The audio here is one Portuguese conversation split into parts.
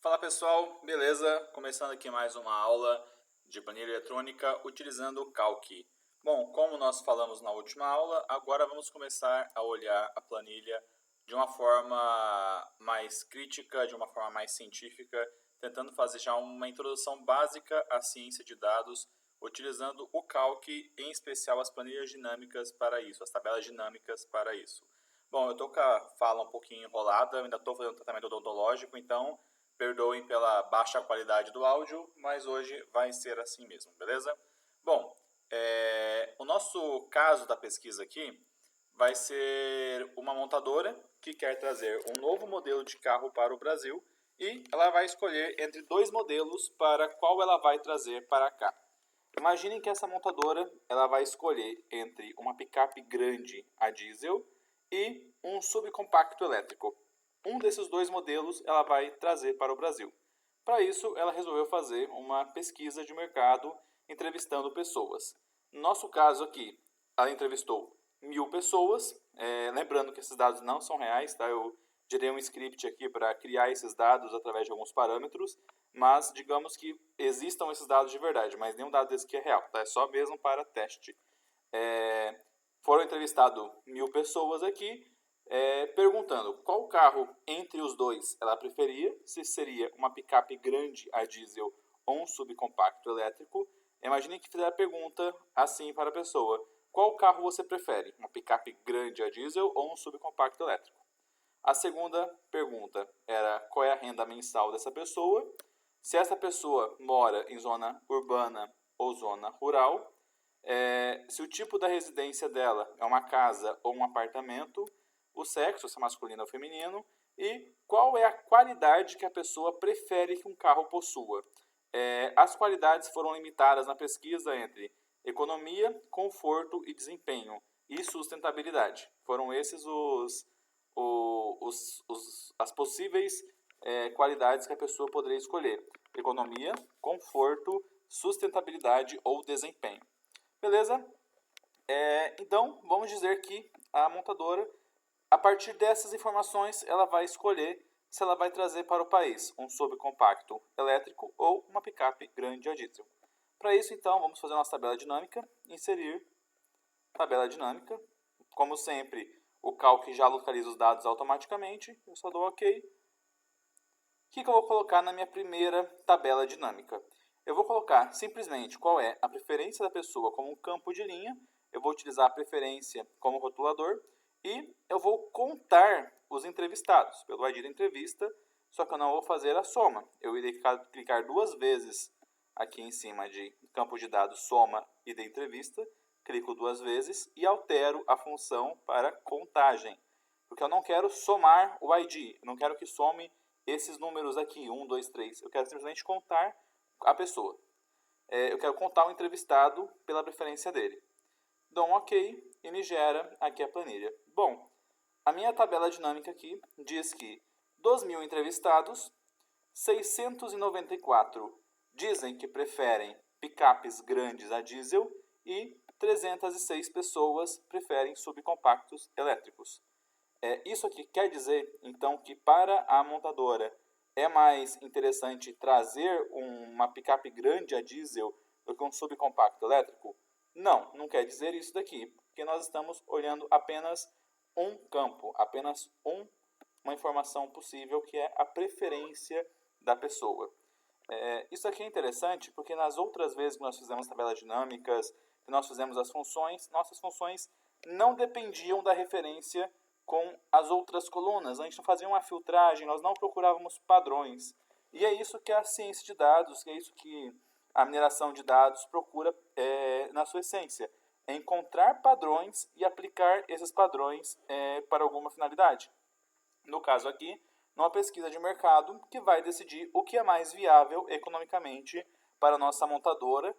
Fala pessoal, beleza? Começando aqui mais uma aula de planilha eletrônica utilizando o Calc. Bom, como nós falamos na última aula, agora vamos começar a olhar a planilha de uma forma mais crítica, de uma forma mais científica, tentando fazer já uma introdução básica à ciência de dados, utilizando o Calc, em especial as planilhas dinâmicas para isso, as tabelas dinâmicas para isso. Bom, eu estou com a fala um pouquinho enrolada, ainda estou fazendo tratamento odontológico, então perdoem pela baixa qualidade do áudio, mas hoje vai ser assim mesmo, beleza? Bom, o nosso caso da pesquisa aqui vai ser uma montadora que quer trazer um novo modelo de carro para o Brasil e ela vai escolher entre dois modelos para qual ela vai trazer para cá. Imaginem que essa montadora ela vai escolher entre uma picape grande a diesel e um subcompacto elétrico. Um desses dois modelos ela vai trazer para o Brasil. Para isso, ela resolveu fazer uma pesquisa de mercado entrevistando pessoas. No nosso caso aqui, ela entrevistou 1.000 pessoas. Lembrando que esses dados não são reais, tá? Eu gerei um script aqui para criar esses dados através de alguns parâmetros, mas digamos que existam esses dados de verdade, mas nenhum dado desse aqui é real, tá? É só mesmo para teste. Foram entrevistados 1.000 pessoas aqui, perguntando qual carro entre os dois ela preferia, se seria uma picape grande a diesel ou um subcompacto elétrico. Imagine que fizer a pergunta assim para a pessoa: qual carro você prefere, uma picape grande a diesel ou um subcompacto elétrico? A segunda pergunta era qual é a renda mensal dessa pessoa, se essa pessoa mora em zona urbana ou zona rural, se o tipo da residência dela é uma casa ou um apartamento, o sexo, se é masculino ou feminino, e qual é a qualidade que a pessoa prefere que um carro possua. As qualidades foram limitadas na pesquisa entre economia, conforto e desempenho, e sustentabilidade. Foram esses as possíveis qualidades que a pessoa poderia escolher: economia, conforto, sustentabilidade ou desempenho. Beleza? Então, vamos dizer que a montadora, a partir dessas informações, ela vai escolher se ela vai trazer para o país um subcompacto elétrico ou uma picape grande a diesel. Para isso, então, vamos fazer nossa tabela dinâmica, inserir tabela dinâmica. Como sempre, o Calc já localiza os dados automaticamente, eu só dou OK. O que eu vou colocar na minha primeira tabela dinâmica? Eu vou colocar simplesmente qual é a preferência da pessoa como um campo de linha, eu vou utilizar a preferência como rotulador e eu vou contar os entrevistados pelo ID da entrevista, só que eu não vou fazer a soma. Eu irei clicar duas vezes aqui em cima de campo de dados soma e da entrevista, clico duas vezes e altero a função para contagem, porque eu não quero somar o ID, eu não quero que some esses números aqui, 1, 2, 3, eu quero simplesmente contar a pessoa. Eu quero contar o entrevistado pela preferência dele. Dou um OK e me gera aqui a planilha. Bom, a minha tabela dinâmica aqui diz que dos 1.000 entrevistados, 694 dizem que preferem picapes grandes a diesel e 306 pessoas preferem subcompactos elétricos. Isso aqui quer dizer, então, que para a montadora é mais interessante trazer uma picape grande a diesel do que um subcompacto elétrico? Não, não quer dizer isso daqui, porque nós estamos olhando apenas um campo, apenas uma informação possível, que é a preferência da pessoa. Isso aqui é interessante porque nas outras vezes que nós fizemos tabelas dinâmicas, que nós fizemos as funções, nossas funções não dependiam da referência com as outras colunas. A gente não fazia uma filtragem, nós não procurávamos padrões. E é isso que a ciência de dados, é isso que a mineração de dados procura na sua essência. É encontrar padrões e aplicar esses padrões para alguma finalidade. No caso aqui, numa pesquisa de mercado que vai decidir o que é mais viável economicamente para a nossa montadora,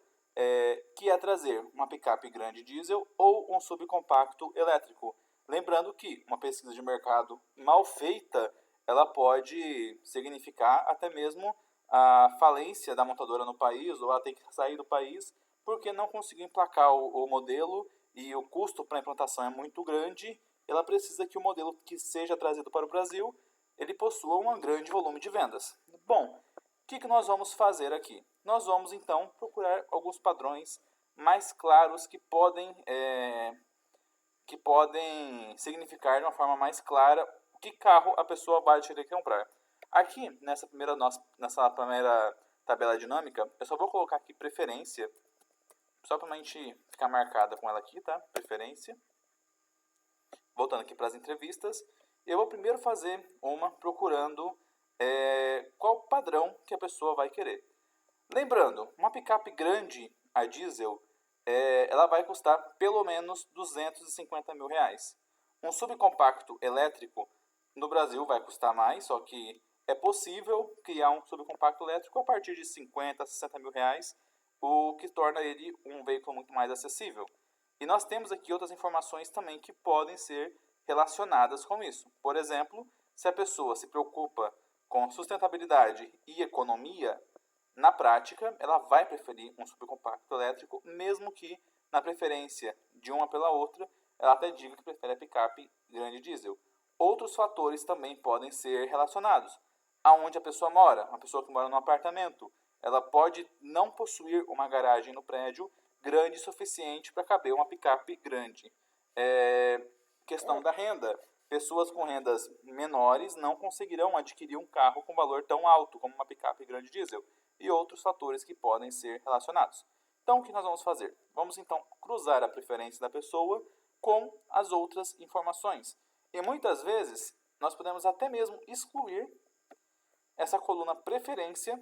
que é trazer uma picape grande diesel ou um subcompacto elétrico. Lembrando que uma pesquisa de mercado mal feita, ela pode significar até mesmo a falência da montadora no país, ou ela tem que sair do país porque não conseguiu emplacar o modelo e o custo para a implantação é muito grande. Ela precisa que o modelo que seja trazido para o Brasil, ele possua um grande volume de vendas. Bom, o que nós vamos fazer aqui? Nós vamos, então, procurar alguns padrões mais claros que podem significar de uma forma mais clara que carro a pessoa vai querer comprar. Aqui, nessa primeira tabela dinâmica, eu só vou colocar aqui preferência, só para a gente ficar marcada com ela aqui, tá? Preferência. Voltando aqui para as entrevistas, eu vou primeiro fazer uma procurando qual padrão que a pessoa vai querer. Lembrando, uma picape grande a diesel, ela vai custar pelo menos R$250 mil. Um subcompacto elétrico no Brasil vai custar mais, só que é possível criar um subcompacto elétrico a partir de 50, 60 mil reais, o que torna ele um veículo muito mais acessível. E nós temos aqui outras informações também que podem ser relacionadas com isso. Por exemplo, se a pessoa se preocupa com sustentabilidade e economia, na prática, ela vai preferir um subcompacto elétrico, mesmo que na preferência de uma pela outra, ela até diga que prefere a picape grande diesel. Outros fatores também podem ser relacionados. Aonde a pessoa mora, uma pessoa que mora num apartamento, ela pode não possuir uma garagem no prédio grande o suficiente para caber uma picape grande. Questão da renda. Pessoas com rendas menores não conseguirão adquirir um carro com valor tão alto como uma picape grande diesel e outros fatores que podem ser relacionados. Então, o que nós vamos fazer? Vamos, então, cruzar a preferência da pessoa com as outras informações. E muitas vezes, nós podemos até mesmo excluir essa coluna preferência,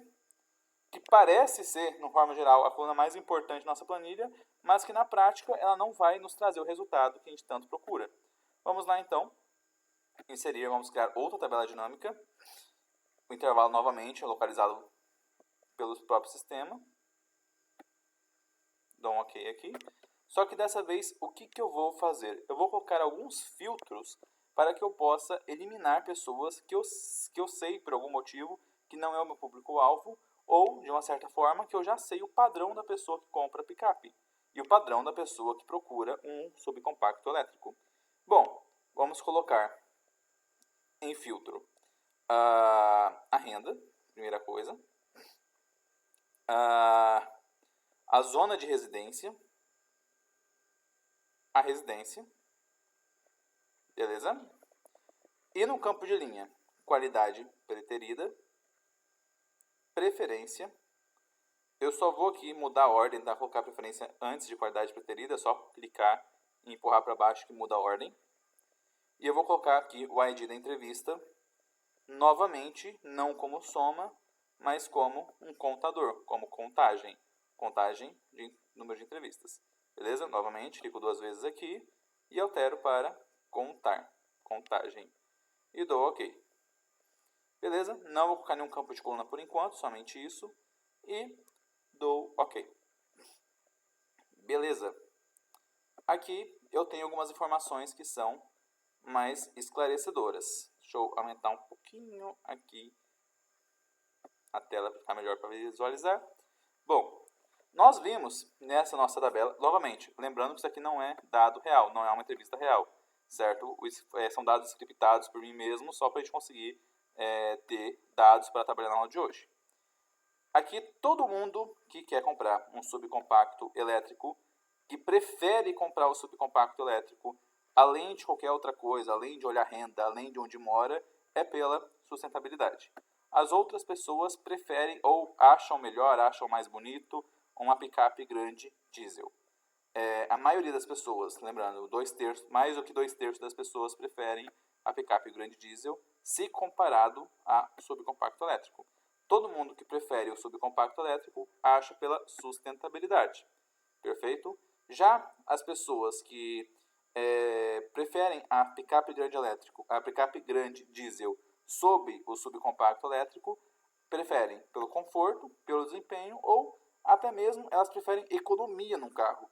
que parece ser, de forma geral, a coluna mais importante da nossa planilha, mas que na prática ela não vai nos trazer o resultado que a gente tanto procura. Vamos lá, então, inserir, vamos criar outra tabela dinâmica. O intervalo, novamente, é localizado pelo próprio sistema. Dou um OK aqui. Só que dessa vez, o que eu vou fazer? Eu vou colocar alguns filtros para que eu possa eliminar pessoas que eu sei, por algum motivo, que não é o meu público-alvo, ou, de uma certa forma, que eu já sei o padrão da pessoa que compra picape e o padrão da pessoa que procura um subcompacto elétrico. Bom, vamos colocar em filtro a renda, primeira coisa, a zona de residência, a residência, beleza? E no campo de linha, qualidade preterida, preferência. Eu só vou aqui mudar a ordem, tá? Colocar a preferência antes de qualidade preterida, é só clicar e empurrar para baixo que muda a ordem. E eu vou colocar aqui o ID da entrevista, novamente, não como soma, mas como um contador, como contagem de número de entrevistas. Beleza? Novamente, clico duas vezes aqui e altero para contagem. E dou OK. Beleza? Não vou colocar nenhum campo de coluna por enquanto, somente isso. E dou OK. Beleza. Aqui eu tenho algumas informações que são mais esclarecedoras. Deixa eu aumentar um pouquinho aqui a tela para ficar melhor para visualizar. Bom, nós vimos nessa nossa tabela, novamente, lembrando que isso aqui não é dado real, não é uma entrevista real, certo? São dados scriptados por mim mesmo, só para a gente conseguir ter dados para trabalhar na aula de hoje. Aqui, todo mundo que quer comprar um subcompacto elétrico, que prefere comprar o subcompacto elétrico, além de qualquer outra coisa, além de olhar renda, além de onde mora, é pela sustentabilidade. As outras pessoas preferem ou acham melhor, acham mais bonito, uma picape grande diesel. A maioria das pessoas, lembrando, mais do que 2/3 das pessoas preferem a picape grande diesel se comparado a subcompacto elétrico. Todo mundo que prefere o subcompacto elétrico acha pela sustentabilidade. Perfeito? Já as pessoas que preferem a picape grande diesel sob o subcompacto elétrico, preferem pelo conforto, pelo desempenho ou até mesmo elas preferem economia no carro.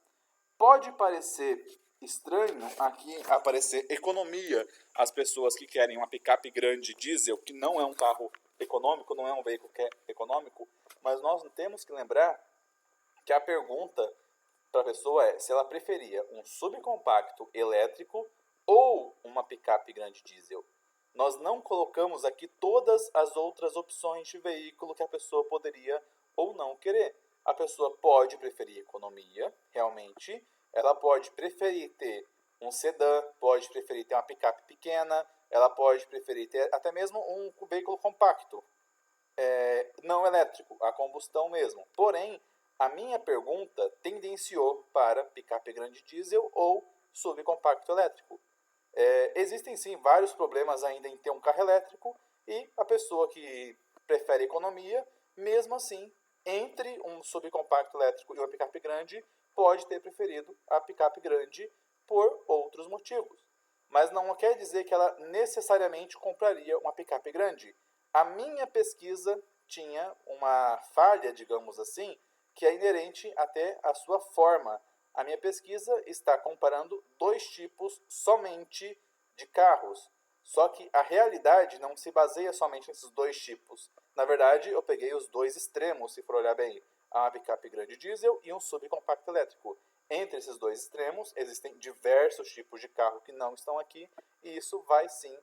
Pode parecer estranho aqui aparecer economia às pessoas que querem uma picape grande diesel, que não é um carro econômico, não é um veículo que é econômico, mas nós temos que lembrar que a pergunta para a pessoa é se ela preferia um subcompacto elétrico ou uma picape grande diesel. Nós não colocamos aqui todas as outras opções de veículo que a pessoa poderia ou não querer. A pessoa pode preferir economia, realmente. Ela pode preferir ter um sedã, pode preferir ter uma picape pequena, ela pode preferir ter até mesmo um veículo compacto, não elétrico, a combustão mesmo. Porém, a minha pergunta tendenciou para picape grande diesel ou subcompacto elétrico. Existem sim vários problemas ainda em ter um carro elétrico e a pessoa que prefere economia, mesmo assim, entre um subcompacto elétrico e uma picape grande, pode ter preferido a picape grande por outros motivos. Mas não quer dizer que ela necessariamente compraria uma picape grande. A minha pesquisa tinha uma falha, digamos assim, que é inerente até à sua forma. A minha pesquisa está comparando dois tipos somente de carros. Só que a realidade não se baseia somente nesses dois tipos. Na verdade, eu peguei os dois extremos, se for olhar bem. Uma picape grande diesel e um subcompacto elétrico. Entre esses dois extremos, existem diversos tipos de carro que não estão aqui, e isso vai sim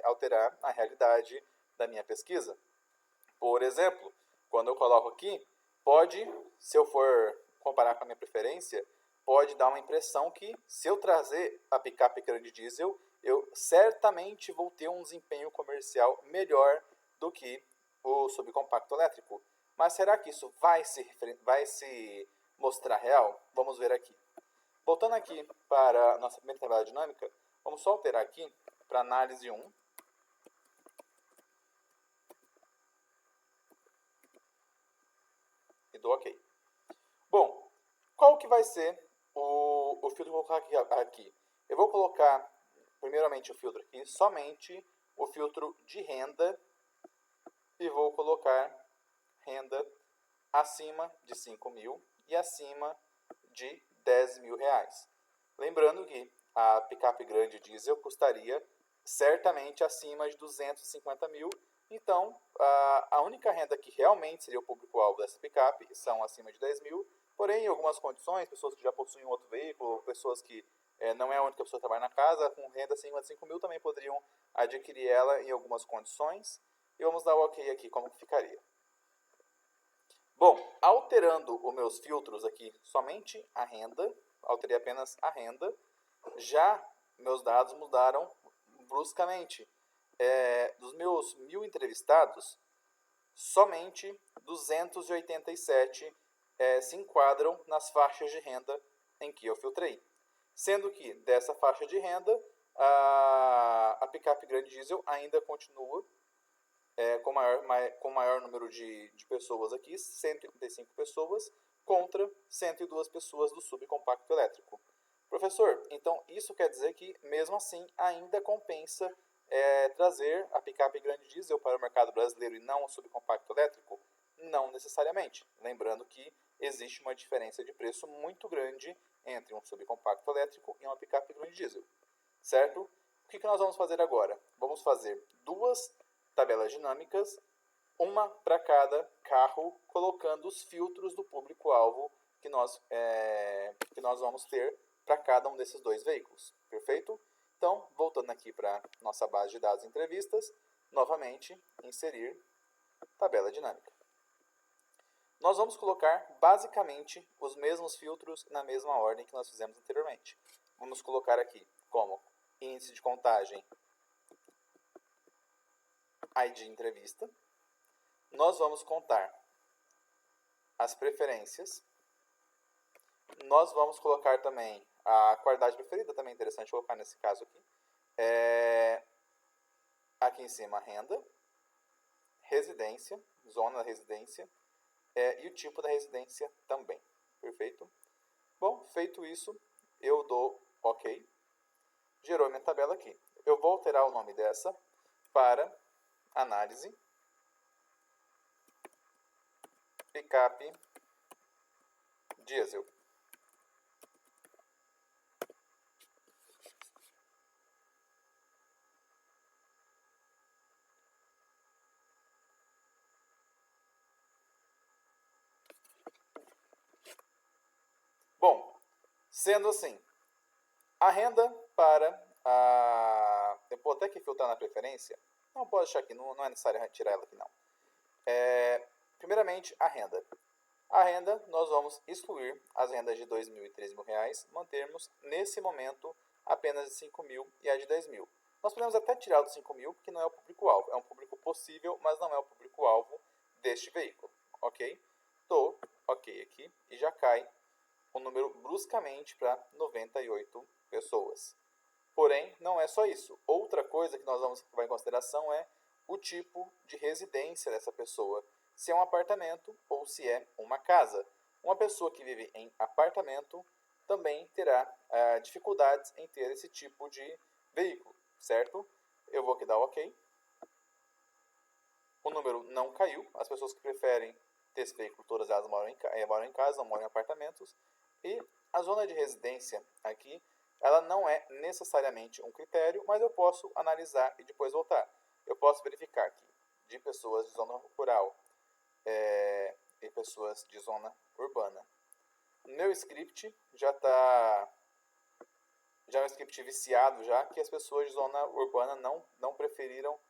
alterar a realidade da minha pesquisa. Por exemplo, quando eu coloco aqui, pode, se eu for comparar com a minha preferência, pode dar uma impressão que se eu trazer a picape grande diesel, eu certamente vou ter um desempenho comercial melhor do que o subcompacto elétrico. Mas será que isso vai se mostrar real? Vamos ver aqui. Voltando aqui para a nossa primeira tabela dinâmica, vamos só alterar aqui para análise 1. E dou OK. Bom, qual que vai ser o filtro que eu vou colocar aqui? Eu vou colocar, primeiramente, o filtro aqui, somente o filtro de renda, e vou colocar renda acima de 5 mil e acima de 10 mil reais. Lembrando que a picape grande diesel custaria certamente acima de 250 mil. Então, a única renda que realmente seria o público-alvo dessa picape são acima de 10 mil. Porém, em algumas condições, pessoas que já possuem outro veículo, pessoas que não é a única pessoa que trabalha na casa, com renda acima de 5 mil também poderiam adquirir ela em algumas condições. E vamos dar o OK aqui, como que ficaria. Bom, alterando os meus filtros aqui somente a renda, alterei apenas a renda, já meus dados mudaram bruscamente. Dos meus 1.000 entrevistados, somente 287 se enquadram nas faixas de renda em que eu filtrei. Sendo que dessa faixa de renda, a picape grande diesel ainda continua com maior número de pessoas aqui, 135 pessoas, contra 102 pessoas do subcompacto elétrico. Professor, então isso quer dizer que, mesmo assim, ainda compensa trazer a picape grande diesel para o mercado brasileiro e não o subcompacto elétrico? Não necessariamente. Lembrando que existe uma diferença de preço muito grande entre um subcompacto elétrico e uma picape grande diesel. Certo? O que nós vamos fazer agora? Vamos fazer duas tabelas dinâmicas, uma para cada carro, colocando os filtros do público-alvo que nós vamos ter para cada um desses dois veículos. Perfeito? Então, voltando aqui para nossa base de dados entrevistas, novamente, inserir tabela dinâmica. Nós vamos colocar basicamente os mesmos filtros na mesma ordem que nós fizemos anteriormente. Vamos colocar aqui como índice de contagem, ID entrevista. Nós vamos contar as preferências. Nós vamos colocar também a qualidade preferida, também é interessante colocar nesse caso aqui. Aqui em cima, renda, residência, zona da residência e o tipo da residência também. Perfeito? Bom, feito isso, eu dou OK. Gerou minha tabela aqui. Eu vou alterar o nome dessa para análise picape diesel. Bom, sendo assim, a renda para a eu vou até aqui filtrar na preferência. Não, pode deixar aqui, não é necessário retirar ela aqui não. Primeiramente, a renda. A renda, nós vamos excluir as rendas de R$ 2.000 e R$ 3.000, mantermos, nesse momento, apenas de 5.000 e a de 10.000. Nós podemos até tirar o de 5.000, porque não é o público-alvo. É um público possível, mas não é o público-alvo deste veículo, ok? Dou ok aqui e já cai o número bruscamente para 98 pessoas. Porém, não é só isso. Outra coisa que nós vamos levar em consideração é o tipo de residência dessa pessoa. Se é um apartamento ou se é uma casa. Uma pessoa que vive em apartamento também terá dificuldades em ter esse tipo de veículo, certo? Eu vou aqui dar ok. O número não caiu. As pessoas que preferem ter esse veículo, todas elas moram em casa, não moram em apartamentos. E a zona de residência aqui, ela não é necessariamente um critério, mas eu posso analisar e depois voltar. Eu posso verificar aqui de pessoas de zona rural e pessoas de zona urbana. Meu script já é um script viciado já, que as pessoas de zona urbana não preferiram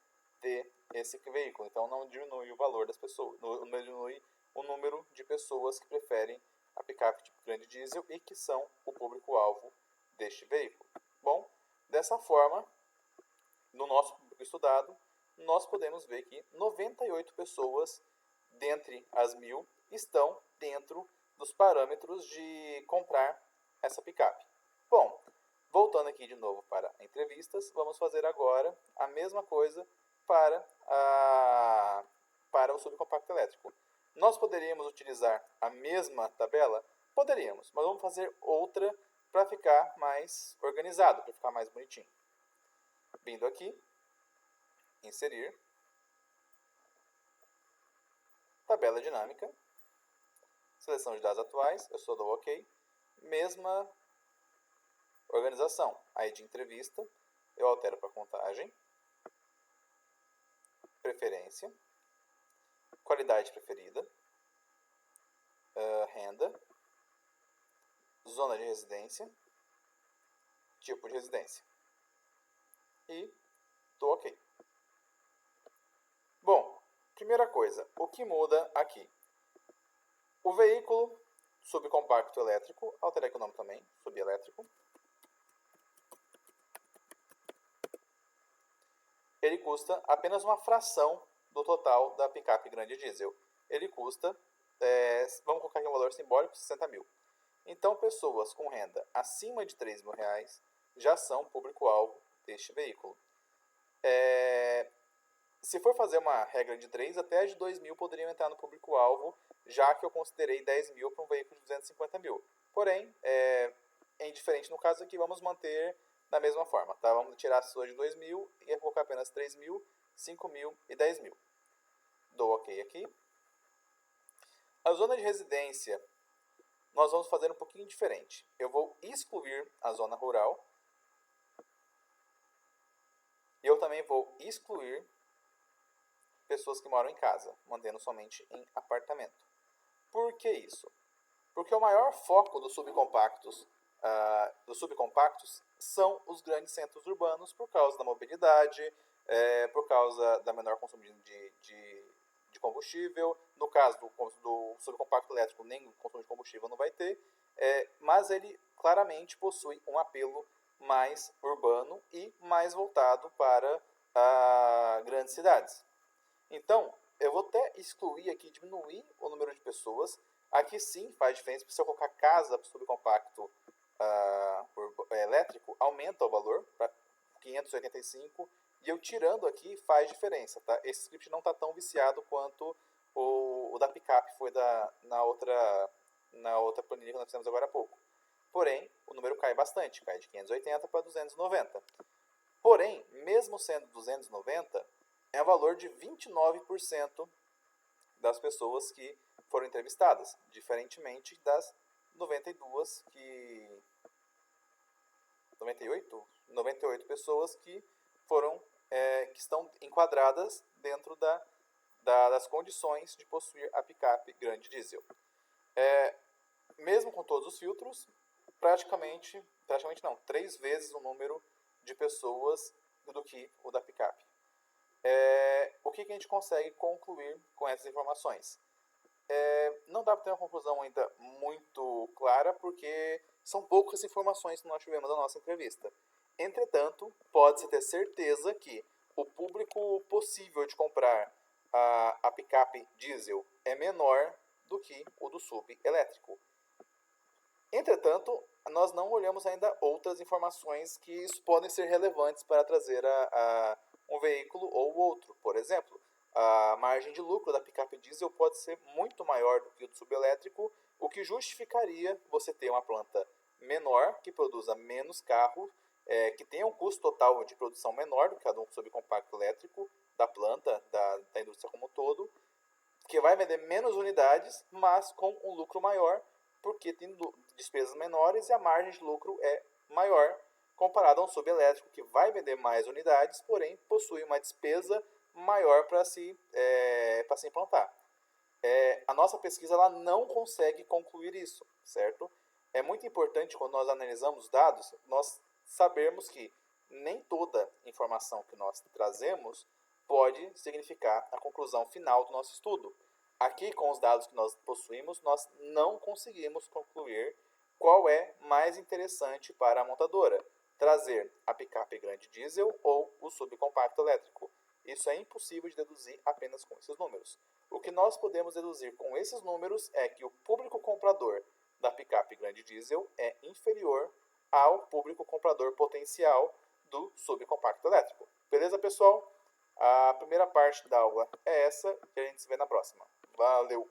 ter esse veículo. Então não diminui o valor das pessoas, não diminui o número de pessoas que preferem a picape tipo grande diesel e que são o público-alvo deste veículo. Bom, dessa forma, no nosso público estudado, nós podemos ver que 98 pessoas, dentre as 1.000, estão dentro dos parâmetros de comprar essa picape. Bom, voltando aqui de novo para entrevistas, vamos fazer agora a mesma coisa para o subcompacto elétrico. Nós poderíamos utilizar a mesma tabela? Poderíamos, mas vamos fazer outra para ficar mais organizado, para ficar mais bonitinho. Vindo aqui, inserir, tabela dinâmica, seleção de dados atuais, eu só dou OK, mesma organização, aí de entrevista, eu altero para contagem, preferência, qualidade preferida, renda, zona de residência, tipo de residência. E dou OK. Bom, primeira coisa, o que muda aqui? O veículo subcompacto elétrico, alterei aqui o nome também, subelétrico. Ele custa apenas uma fração do total da picape grande diesel. Ele custa, vamos colocar aqui um valor simbólico, 60 mil. Então, pessoas com renda acima de 3 mil reais já são público-alvo deste veículo. Se for fazer uma regra de 3, até de 2 mil poderiam entrar no público-alvo, já que eu considerei 10 mil para um veículo de 250 mil. Porém, é indiferente no caso aqui, vamos manter da mesma forma. Tá? Vamos tirar as pessoas de 2 mil e colocar apenas 3 mil, 5 mil e 10 mil. Dou OK aqui. A zona de residência, nós vamos fazer um pouquinho diferente. Eu vou excluir a zona rural. E eu também vou excluir pessoas que moram em casa, mantendo somente em apartamento. Por que isso? Porque o maior foco dos subcompactos são os grandes centros urbanos por causa da mobilidade, por causa da menor consumo de combustível. No caso do subcompacto elétrico, nem o consumo de combustível não vai ter, mas ele claramente possui um apelo mais urbano e mais voltado para grandes cidades. Então, eu vou até excluir aqui, diminuir o número de pessoas. Aqui sim faz diferença, porque se eu colocar casa para o subcompacto elétrico, aumenta o valor para 585, e eu tirando aqui faz diferença. Tá? Esse script não está tão viciado quanto o da picape foi na outra planilha que nós fizemos agora há pouco. Porém, o número cai bastante, cai de 580 para 290. Porém, mesmo sendo 290, é um valor de 29% das pessoas que foram entrevistadas, diferentemente das 92 98 pessoas que foram que estão enquadradas dentro das condições de possuir a picape grande diesel. Mesmo com todos os filtros, praticamente não, 3 vezes o número de pessoas do que o da picape. O que a gente consegue concluir com essas informações? Não dá para ter uma conclusão ainda muito clara, porque são poucas informações que nós tivemos na nossa entrevista. Entretanto, pode-se ter certeza que o público possível de comprar a picape diesel é menor do que o do SUV elétrico. Entretanto, nós não olhamos ainda outras informações que isso podem ser relevantes para trazer um veículo ou outro. Por exemplo, a margem de lucro da picape diesel pode ser muito maior do que o do subelétrico, o que justificaria você ter uma planta menor, que produza menos carros, que tenha um custo total de produção menor do que a do subcompacto elétrico, da planta, da indústria como um todo, que vai vender menos unidades, mas com um lucro maior, porque tem despesas menores e a margem de lucro é maior, comparado a um subelétrico que vai vender mais unidades, porém possui uma despesa maior para se implantar. A nossa pesquisa ela não consegue concluir isso, certo? É muito importante, quando nós analisamos os dados, nós sabermos que nem toda informação que nós trazemos pode significar a conclusão final do nosso estudo. Aqui, com os dados que nós possuímos, nós não conseguimos concluir qual é mais interessante para a montadora: trazer a picape grande diesel ou o subcompacto elétrico. Isso é impossível de deduzir apenas com esses números. O que nós podemos deduzir com esses números é que o público comprador da picape grande diesel é inferior ao público comprador potencial do subcompacto elétrico. Beleza, pessoal? A primeira parte da aula é essa e a gente se vê na próxima. Valeu!